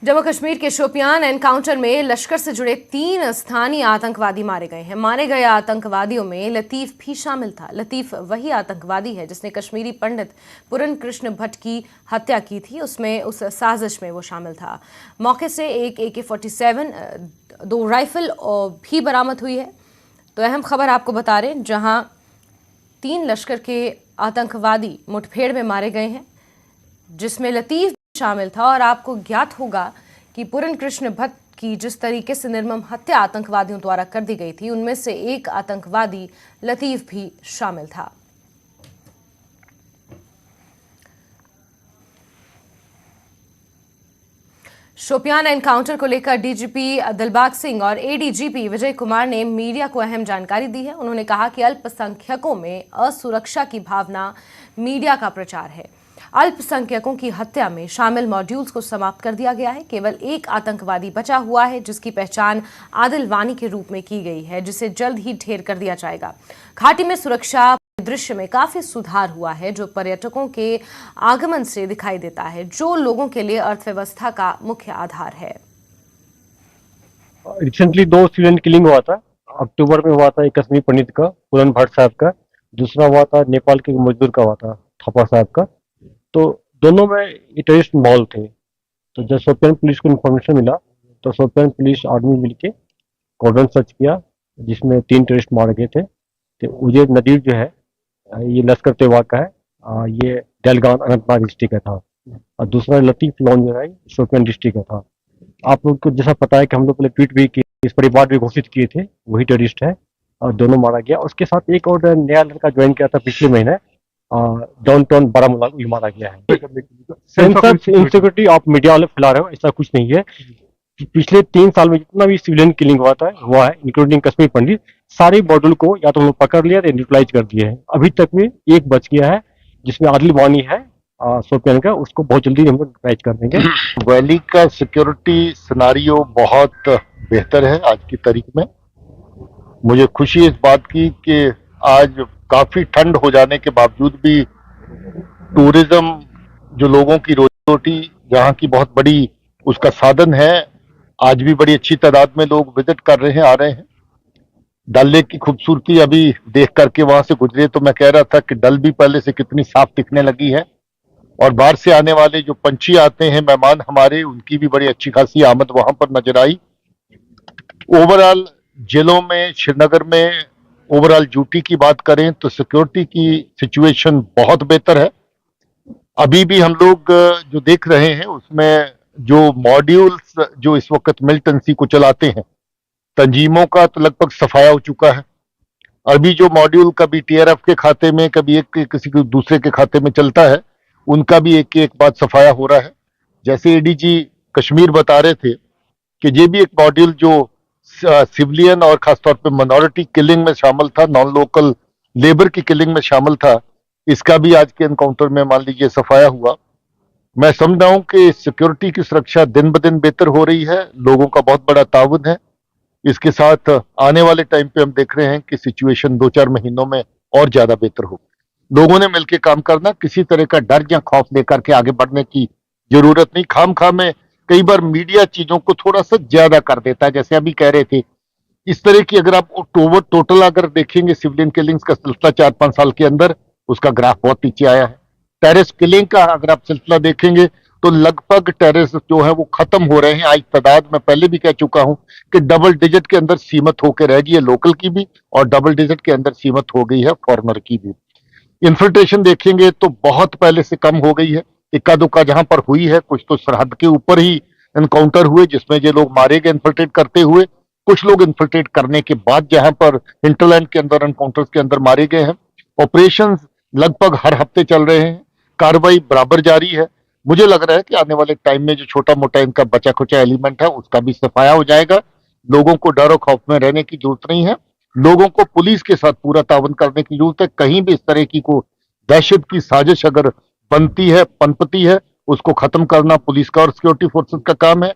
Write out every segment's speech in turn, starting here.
जम्मू कश्मीर के शोपियान एनकाउंटर में लश्कर से जुड़े 3 स्थानीय आतंकवादी मारे गए हैं। मारे गए आतंकवादियों में लतीफ भी शामिल था। लतीफ वही आतंकवादी है जिसने कश्मीरी पंडित पूरन कृष्ण भट्ट की हत्या की थी। उस साजिश में वो शामिल था। मौके से एक AK-47, 2 राइफल भी बरामद हुई है। तो अहम खबर आपको बता रहे हैं, जहां 3 लश्कर के आतंकवादी मुठभेड़ में मारे गए हैं, जिसमें लतीफ शामिल था। और आपको ज्ञात होगा कि पूरन कृष्ण भट्ट की जिस तरीके से निर्मम हत्या आतंकवादियों द्वारा कर दी गई थी, उनमें से एक आतंकवादी लतीफ भी शामिल था। शोपियान एनकाउंटर को लेकर DGP दिलबाग सिंह और ADGP विजय कुमार ने मीडिया को अहम जानकारी दी है। उन्होंने कहा कि अल्पसंख्यकों में असुरक्षा की भावना मीडिया का प्रचार है। अल्पसंख्यकों की हत्या में शामिल मॉड्यूल्स को समाप्त कर दिया गया है। केवल एक आतंकवादी बचा हुआ है, जिसकी पहचान आदिल वानी के रूप में की गई है, जिसे जल्द ही ढेर कर दिया जाएगा। घाटी में सुरक्षा दृश्य में काफी सुधार हुआ है, जो पर्यटकों के आगमन से दिखाई देता है, जो लोगों के लिए अर्थव्यवस्था का मुख्य आधार है। रिसेंटली 2 सिविलियन किलिंग हुआ था। अक्टूबर में हुआ था एक कश्मीरी पंडित का, पूरन भट्ट साहब का। दूसरा हुआ था नेपाल के मजदूर का, हुआ था थापा साहब का। तो दोनों में ये टेररिस्ट मॉल थे। तो जब शोपियान पुलिस को इन्फॉर्मेशन मिला तो शोपियान पुलिस आर्मी मिलके कॉर्डन सर्च किया, जिसमें 3 टेररिस्ट मारे गए थे। तो उजैर नदीर जो है, ये लश्कर तैयबा का है, ये डलगान अनंतनाग डिस्ट्रिक्ट का था। और दूसरा लतीफ लॉन जो है, शोपियान डिस्ट्रिक्ट का था। आप लोग को जैसा पता है कि हम लोग पहले ट्वीट भी किए, इस परिवार भी घोषित किए थे, वही टेररिस्ट है और दोनों मारा गया। उसके साथ एक और नया लड़का ज्वाइन किया था पिछले महीने, डाउन टाउन बारामूला को मारा गया है। सेंस ऑफ इनसिक्योरिटी आप मीडिया वाले फैला रहे हो, ऐसा कुछ नहीं है। पिछले 3 साल में जितना भी सिविलियन किलिंग हुआ है इंक्लूडिंग कश्मीर पंडित, सारे मॉड्यूल को या तो हम लोग पकड़ लिया या न्यूट्रलाइज कर दिए हैं। अभी तक में एक बच गया है, जिसमें आदिल वानी है शोपियान का, उसको बहुत जल्दी हम लोग न्यूट्रलाइज कर देंगे। वैली का सिक्योरिटी सिनारियो बहुत बेहतर है आज की तारीख में। मुझे खुशी इस बात की कि आज काफी ठंड हो जाने के बावजूद भी टूरिज्म, जो लोगों की रोजी रोटी जहाँ की बहुत बड़ी उसका साधन है, आज भी बड़ी अच्छी तादाद में लोग विजिट कर रहे हैं, आ रहे हैं। डल लेक की खूबसूरती अभी देख करके वहां से गुजरे तो मैं कह रहा था कि डल भी पहले से कितनी साफ दिखने लगी है। और बाहर से आने वाले जो पंछी आते हैं, मेहमान हमारे, उनकी भी बड़ी अच्छी खासी आमद वहां पर नजर आई। ओवरऑल जिलों में, श्रीनगर में ओवरऑल ड्यूटी की बात करें तो सिक्योरिटी की सिचुएशन बहुत बेहतर है। अभी भी हम लोग जो देख रहे हैं उसमें जो मॉड्यूल्स जो इस वक्त मिलिटेंसी को चलाते हैं, तंजीमों का तो लगभग सफाया हो चुका है। अभी जो मॉड्यूल कभी TRF के खाते में, कभी एक किसी को दूसरे के खाते में चलता है, उनका भी एक बात सफाया हो रहा है। जैसे ADG कश्मीर बता रहे थे कि ये भी एक मॉड्यूल जो सिविलियन और खासतौर पे माइनॉरिटी किलिंग में शामिल था, नॉन लोकल लेबर की किलिंग में शामिल था, इसका भी आज के एनकाउंटर में मान लीजिए सफाया हुआ। मैं समझ रहा हूं कि सिक्योरिटी की सुरक्षा दिन ब दिन बेहतर हो रही है, लोगों का बहुत बड़ा ताउन है। इसके साथ आने वाले टाइम पे हम देख रहे हैं कि सिचुएशन 2-4 महीनों में और ज्यादा बेहतर हो। लोगों ने मिलकर काम करना, किसी तरह का डर या खौफ लेकर के आगे बढ़ने की जरूरत नहीं। खामखा में कई बार मीडिया चीजों को थोड़ा सा ज्यादा कर देता है। जैसे अभी कह रहे थे, इस तरह की अगर आप टोटल अगर देखेंगे सिविलियन किलिंग्स का सिलसिला 4-5 साल के अंदर, उसका ग्राफ बहुत पीछे आया है। टेररिस्ट किलिंग का अगर आप सिलसिला देखेंगे तो लगभग टेररिस्ट जो है वो खत्म हो रहे हैं। आज तादाद में पहले भी कह चुका हूं कि डबल डिजिट के अंदर सीमित होकर रह गई है लोकल की भी, और डबल डिजिट के अंदर सीमित हो गई है फॉरेनर की भी। इन्फिल्ट्रेशन देखेंगे तो बहुत पहले से कम हो गई है। इक्का दुक्का जहां पर हुई है, कुछ तो सरहद के ऊपर ही एनकाउंटर हुए जिसमें ये लोग मारे गए इन्फिल्ट्रेट करते हुए। कुछ लोग इन्फिल्ट्रेट करने के बाद जहां पर हिंटरलैंड के अंदर एनकाउंटर्स के अंदर मारे गए हैं। ऑपरेशन लगभग हर हफ्ते चल रहे हैं, कार्रवाई बराबर जारी है। मुझे लग रहा है कि आने वाले टाइम में जो छोटा मोटा इनका बचा खुचा एलिमेंट है, उसका भी सफाया हो जाएगा। लोगों को डर और खौफ में रहने की जरूरत नहीं है। लोगों को पुलिस के साथ पूरा ताउन करने की जरूरत है। कहीं भी इस तरह की को दहशत की साजिश अगर बनती है, पनपती है, उसको खत्म करना पुलिस का और सिक्योरिटी फोर्सेस का काम है।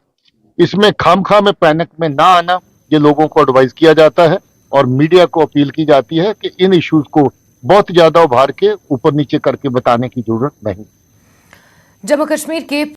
इसमें खामखा में पैनिक में ना आना, ये लोगों को एडवाइस किया जाता है और मीडिया को अपील की जाती है कि इन इश्यूज को बहुत ज्यादा उभार के ऊपर नीचे करके बताने की जरूरत नहीं। जम्मू कश्मीर के